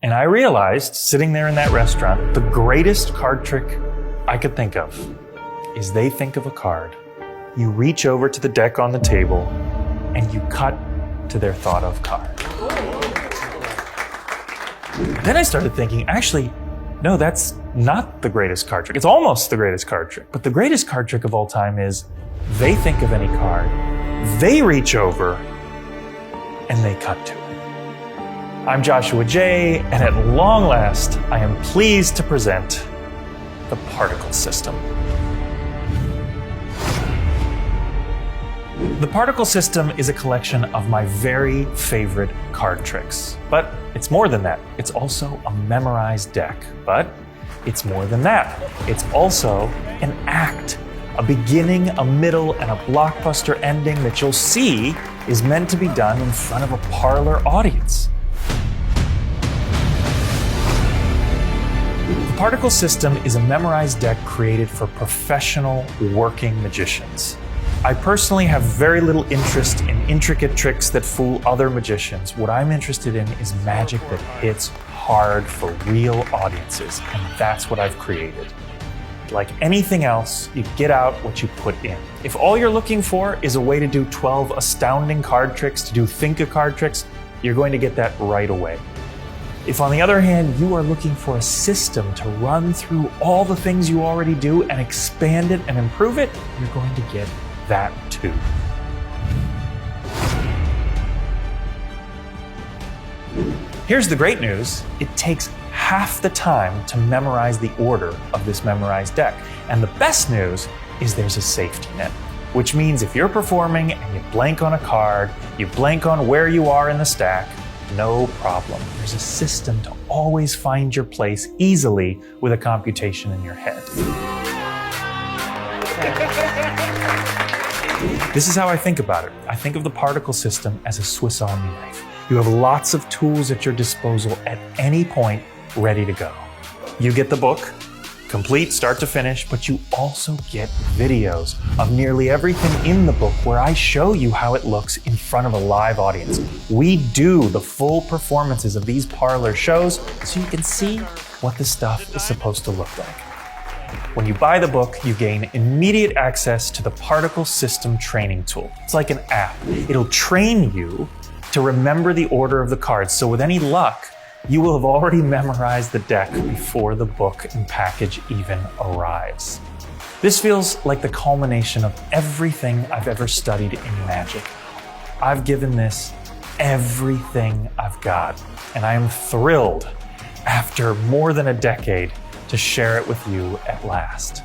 And I realized, sitting there in that restaurant, the greatest card trick I could think of is they think of a card. You reach over to the deck on the table and you cut to their thought of card. Then I started thinking, actually, no, that's not the greatest card trick. It's almost the greatest card trick. But the greatest card trick of all time is they think of any card, they reach over, and they cut to it. I'm Joshua J, and at long last, I am pleased to present the particle system. The particle system is a collection of my very favorite card tricks. But it's more than that. It's also a memorized deck. But it's more than that. It's also an act, a beginning, a middle, and a blockbuster ending that you'll see is meant to be done in front of a parlor audience. The particle system is a memorized deck created for professional working magicians. I personally have very little interest in intricate tricks that fool other magicians. What I'm interested in is magic that hits hard for real audiences, and that's what I've created. Like anything else, you get out what you put in. If all you're looking for is a way to do 12 astounding card tricks, to do think-a-card tricks, you're going to get that right away. If, on the other hand, you are looking for a system to run through all the things you already do and expand it and improve it, you're going to get that too. Here's the great news. It takes half the time to memorize the order of this memorized deck. And the best news is there's a safety net, which means if you're performing and you blank on a card, you blank on where you are in the stack, no problem. There's a system to always find your place easily with a computation in your head. This is how I think about it. I think of the particle system as a Swiss Army knife. You have lots of tools at your disposal at any point ready to go. You get the book, complete start to finish, but you also get videos of nearly everything in the book where I show you how it looks in front of a live audience. We do the full performances of these parlor shows so you can see what the stuff is supposed to look like. When you buy the book, you gain immediate access to the particle system training tool. It's like an app. It'll train you to remember the order of the cards. So with any luck, you will have already memorized the deck before the book and package even arrives. This feels like the culmination of everything I've ever studied in magic. I've given this everything I've got, and I am thrilled, after more than a decade, to share it with you at last.